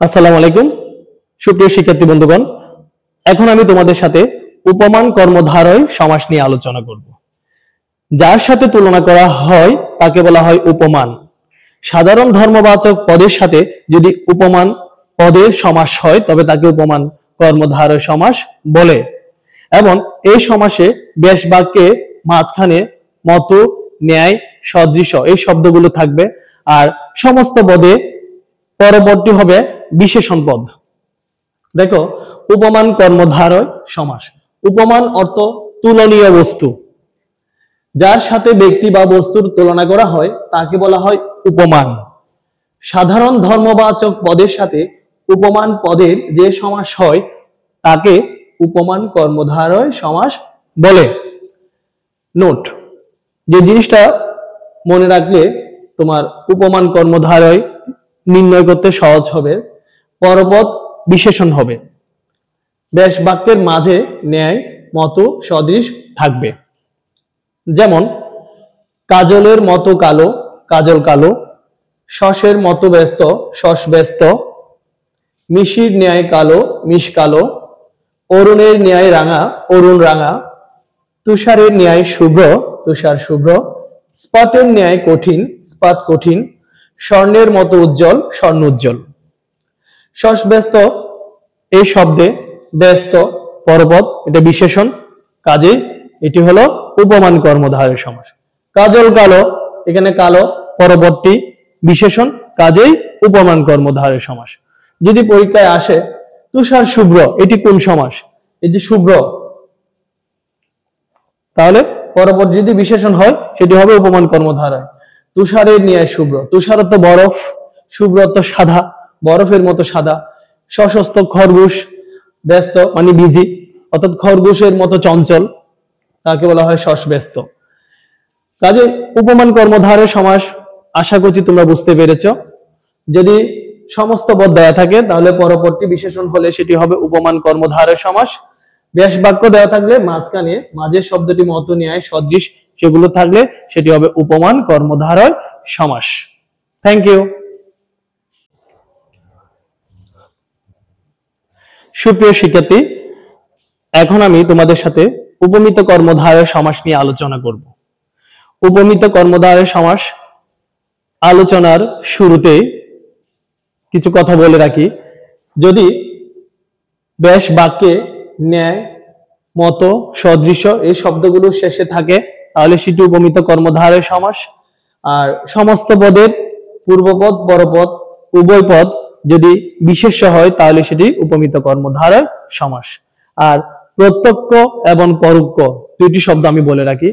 আসসালামু আলাইকুম সুপ্রিয় শিক্ষার্থী বন্ধুগণ, এখন আমি তোমাদের সাথে উপমান কর্মধারয় সমাস নিয়ে আলোচনা করব। যার সাথে তুলনা করা হয় তাকে বলা হয় উপমান। সাধারণ ধর্মবাচক পদের সাথে যদি উপমান পদের সমাস হয় তবে তাকে উপমান কর্মধারয় সমাস বলে। এবং এই সমাসে বেশ বাক্যে মাঝখানে মত, ন্যায়, সদৃশ এই শব্দগুলো থাকবে, আর সমস্ত পদে পরবর্তী হবে বিশেষণ পদ। দেখো, উপমান কর্মধারয় সমাস। উপমান অর্থ তুলনীয় বস্তু, যার সাথে ব্যক্তি বা বস্তুর তুলনা করা হয় তাকে বলা হয় উপমান। সাধারণ ধর্মবাচক পদের সাথে উপমান পদের যে সমাস হয় তাকে উপমান কর্মধারয় সমাস বলে। নোট, যে জিনিসটা মনে রাখলে তোমার উপমান কর্মধারয় নির্ণয় করতে সহজ হবে, পরপদ বিশেষণ হবে, বেশ বাক্যের মাঝে ন্যায়, মত, সদৃশ থাকবে। যেমন কাজলের মতো কালো, কাজল কালো; শসের মতো ব্যস্ত, শস ব্যস্ত; মিশির ন্যায় কালো, মিশ কালো; অরুণের ন্যায় রাঙা, অরুণ রাঙা; তুষারের ন্যায় শুভ্র, তুষার শুভ্র; স্পাতের ন্যায় কঠিন, স্পাত কঠিন; স্বর্ণের মতো উজ্জ্বল, স্বর্ণ উজ্জ্বল। শস ব্যস্ত এই শব্দে ব্যস্ত পরপদ, এটা বিশেষণ, কাজে এটি হলো উপমান কর্মধারয় সমাস। কাজল কালো, এখানে কালো পরপদটি বিশেষণ, কাজেই উপমান কর্মধারয় সমাস। যদি পরীক্ষায় আসে তুষার শুভ্র, এটি কোন সমাস? এটি শুভ্র, তাহলে পরপদ যদি বিশেষণ হয় সেটি হবে উপমান কর্মধারয়। তুষারের ন্যায় শুভ্র, তুষার অর্থ বরফ, শুভ্র অর্থ সাদা, বরফের মতো সাদা। সশস্ত্র খরগোশ, ব্যস্ত মানে বিজি, অর্থাৎ খরগোশের মতো চঞ্চল, তাকে বলা হয় শস ব্যস্ত। কাজে উপমান কর্মধারয় সমাস আশা করছি তোমরা বুঝতে পেরেছ। যদি সমস্ত পদ দেয়া থাকে তাহলে পরপরটি বিশেষণ হলে সেটি হবে উপমান কর্মধারয় সমাস। বেশ বাক্য দেওয়া থাকলে মাঝখানে মাঝের শব্দটি মত, ন্যায়, সদৃশ সেগুলো থাকলে সেটি হবে উপমান কর্মধারয় সমাস। Thank you. সুপ্রিয় শিক্ষার্থী, এখন আমি তোমাদের সাথে উপমিত কর্মধারয় সমাস নিয়ে আলোচনা করব। উপমিত কর্মধারয় সমাস আলোচনার শুরুতে কিছু কথা বলে রাখি। যদি বেশ বাক্যে ন্যায়, মত, সদৃশ এই শব্দগুলো শেষে থাকে তাহলে সেটি উপমিত কর্মধারয় সমাস। আর সমস্ত পদের পূর্বপদ, পরপদ উভয় পদ যদি বিশেষ্য হয় তাহলে সেটি উপমিত কর্মধারয় সমাস। আর প্রত্যক্ষ এবং পরোক্ষ দুইটি শব্দ আমি বলে রাখি।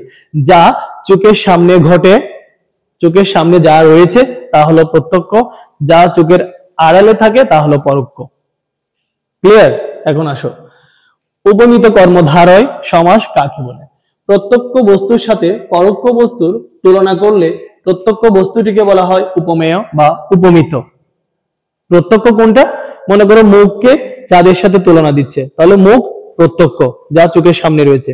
যা চোখের সামনে ঘটে, চোখের সামনে যা রয়েছে তা হলো প্রত্যক্ষ, যা চোখের আড়ালে থাকে তা হলো পরোক্ষ। ক্লিয়ার? এখন আসো, উপমিত কর্মধারয় সমাস কাকে বলে? প্রত্যক্ষ বস্তুর সাথে পরোক্ষ বস্তুর তুলনা করলে প্রত্যক্ষ বস্তুটিকে বলা হয় উপমেয় বা উপমিত। প্রত্যক্ষ কোনটা? মনে করো মুখকে চাঁদের সাথে তুলনা দিচ্ছে, তাহলে মুখ প্রত্যক্ষ, যা চোখের সামনে রয়েছে।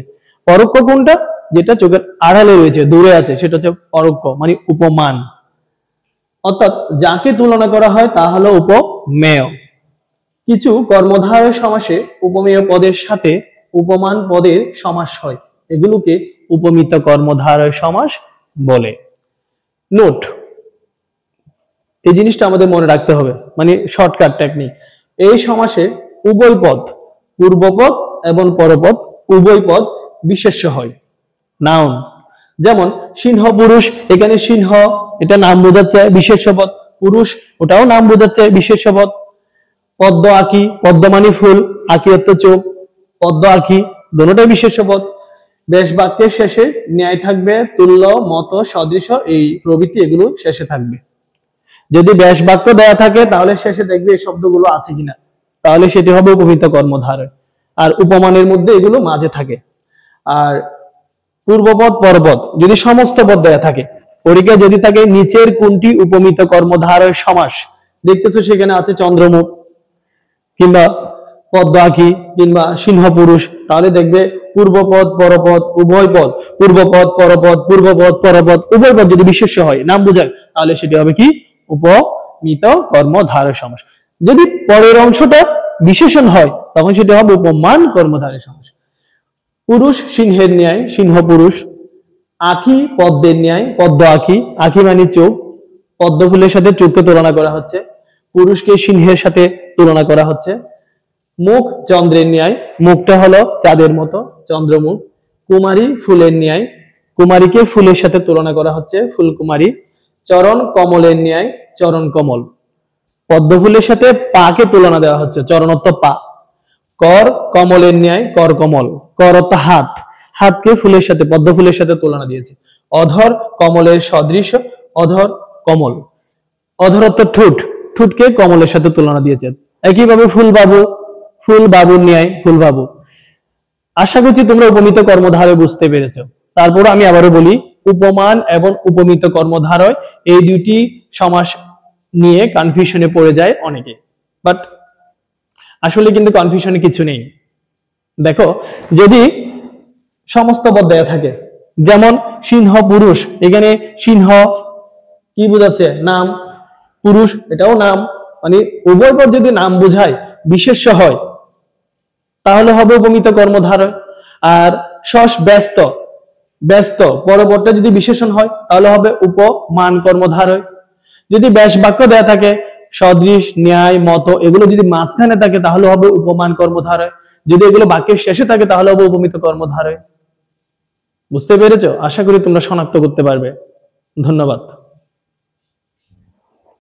পরোক্ষ কোনটা? যেটা চোখের আড়ালে রয়েছে, দূরে আছে, সেটা হচ্ছে পরোক্ষ মানে উপমান। অর্থাৎ যাকে তুলনা করা হয় তা হলো উপমেয়। কিছু কর্মধারয় সমাসে উপমেয় পদের সাথে উপমান পদের সমাস হয়, এগুলোকে উপমিত কর্মধারয় সমাস বলে। নোট, এই জিনিসটা আমাদের মনে রাখতে হবে, মানে শর্টকাট টেকনিক। এই সমাসে উভয় পদ, পূর্বপদ এবং পরপদ উভয় পদ বিশেষ্য হয়, নাউন। যেমন সিংহ পুরুষ, এখানে সিংহ এটা নাম বোঝাচ্ছে বিশেষ্য পদ, পুরুষ ওটাও নাম বোঝাচ্ছে বিশেষ্য পদ। পদ্ম আঁকি, পদ্ম মানে ফুল, আঁকি অর্থ চোখ, পদ্ম আঁকি দুটোটাই বিশেষ্য পদ। বেশ বাক্যের শেষে ন্যায় থাকবে, তুল্য, মত, সদৃশ এই প্রভৃতি এগুলো শেষে থাকবে। যদি বেশ বাক্য দেয়া থাকে তাহলে শেষে দেখবে এই শব্দগুলো আছে কিনা, তাহলে সেটি হবে উপমিত কর্মধারয়। আর উপমানের মধ্যে এগুলো মাঝে থাকে। আর পূর্বপদ, পরপদ যদি সমস্ত পদ দেয়া থাকে, পরীক্ষায় যদি থাকে নিচের কোনটি উপমিত কর্মধারয় সমাস, দেখতেছো সেখানে আছে চন্দ্রমুখ কিংবা পদ্ম আঁকি কিংবা সিংহ পুরুষ, তাহলে দেখবে পূর্বপদ, পরপদ উভয় পদ, পূর্বপদ, পরপদ, পূর্বপদ, পরপদ উভয় পদ যদি বিশেষ্য হয়, নাম বোঝায়, তাহলে সেটি হবে কি? উপমিত কর্মধারয় সমাস। যদি পরের অংশটা বিশেষণ হয় তখন সেটা হবে উপমান কর্মধারয় সমাস। পুরুষ সিংহের ন্যায়, সিংহ পুরুষ। আঁখি পদ্মের ন্যায়, পদ্ম আঁখি। আঁখি মানে চোখ, পদ্ম ফুলের সাথে চোখকে তুলনা করা হচ্ছে, পুরুষকে সিংহের সাথে তুলনা করা হচ্ছে। মুখ চন্দ্রের ন্যায়, মুখটা হলো চাঁদের মতো, চন্দ্রমুখ। কুমারী ফুলের ন্যায়, কুমারীকে ফুলের সাথে তুলনা করা হচ্ছে, ফুলকুমারী। চরণ কমলের ন্যায়, চরণ কমল। পদ্ম ফুলের সাথে পাকে তুলনা দেওয়া হচ্ছে, চরণ অর্থ পা। কর কমলের ন্যায়, কর কমল। কর অর্থ হাত, হাতকে ফুলের সাথে, পদ্ম ফুলের সাথে তুলনা দিয়েছে। অধর কমলের সদৃশ, অধর কমল। অধর অর্থ ঠোঁট, ঠোঁটকে কমলের সাথে তুলনা দিয়েছে। একইভাবে ফুল বাবু, ফুল বাবুর ন্যায়, ফুল বাবু। আশা করছি তোমরা উপমিত কর্মধারয় বুঝতে পেরেছো। তারপর আমি আবারও বলি, উপমান এবং উপমিত কর্মধারয় এই দুটি সমাস নিয়ে কনফিউশনে পড়ে যায় অনেকে, বাট আসলে কিন্তু কনফিউশনে কিছু নেই। দেখো, যদি সমস্ত পদ দেয়া থাকে, যেমন সিংহ পুরুষ, এখানে সিংহ কি বোঝাচ্ছে? নাম। পুরুষ এটাও নাম, মানে উভয় পদ যদি নাম বোঝায়, বিশেষ্য হয়, তাহলে হবে উপমিত কর্মধারয়। আর শশ ব্যস্ত, ব্যস্ত পরবর্তী যদি বিশেষণ হয় তাহলে হবে উপমান কর্মধারয়। যদি ব্যাস বাক্য দেয়া থাকে, সদৃশ, ন্যায়, মত, এগুলো যদি মাঝখানে থাকে তাহলে হবে উপমান কর্মধারয়। যদি এগুলো বাক্যের শেষে থাকে তাহলে হবে উপমিত কর্মধারয়। বুঝতে পেরেছো? আশা করি তোমরা শনাক্ত করতে পারবে। ধন্যবাদ।